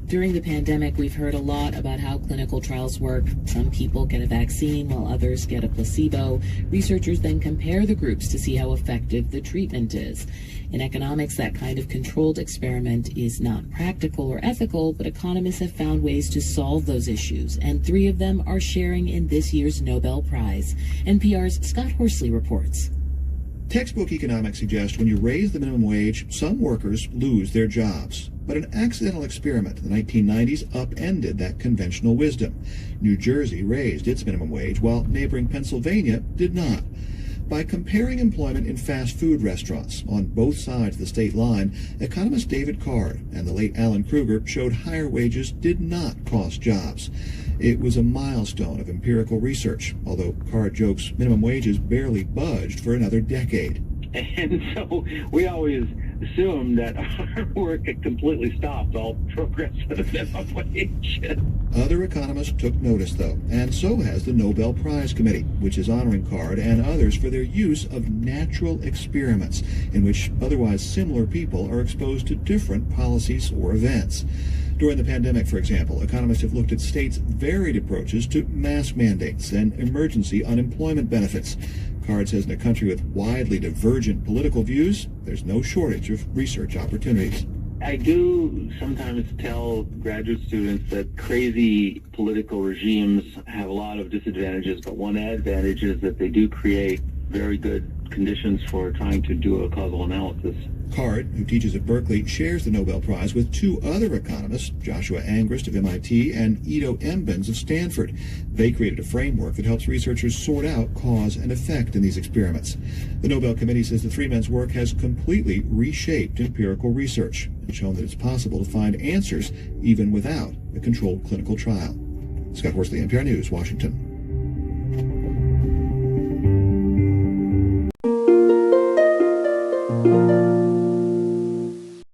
During the pandemic, we've heard a lot about how clinical trials work. Some people get a vaccine while others get a placebo. Researchers then compare the groups to see how effective the treatment is. In economics, that kind of controlled experiment is not practical or ethical, but economists have found ways to solve those issues, and 3 of them are sharing in this year's Nobel Prize. NPR's Scott Horsley reports. Textbook economics suggests when you raise the minimum wage, some workers lose their jobs. But an accidental experiment in the 1990s upended that conventional wisdom. New Jersey raised its minimum wage, while neighboring Pennsylvania did not. By comparing employment in fast food restaurants on both sides of the state line, economist David Card and the late Allen Krueger showed higher wages did not cost jobs. It was a milestone of empirical research, although Card jokes minimum wages barely budged for another decade. And so we always assume that our work had completely stopped all progress for the minimum wage. Other economists took notice, though, and so has the Nobel Prize Committee, which is honoring Card and others for their use of natural experiments in which otherwise similar people are exposed to different policies or events. During the pandemic, for example, economists have looked at states' varied approaches to mask mandates and emergency unemployment benefits. Card says in a country with widely divergent political views, there's no shortage of research opportunities. I do sometimes tell graduate students that crazy political regimes have a lot of disadvantages, but one advantage is that they do create very good conditions for trying to do a causal analysis. Card, who teaches at Berkeley, shares the Nobel Prize with 2 other economists, Joshua Angrist of MIT and Ido Embens of Stanford. They created a framework that helps researchers sort out cause and effect in these experiments. The Nobel Committee says the 3 men's work has completely reshaped empirical research and shown that it's possible to find answers even without a controlled clinical trial. Scott Horsley, NPR News, Washington.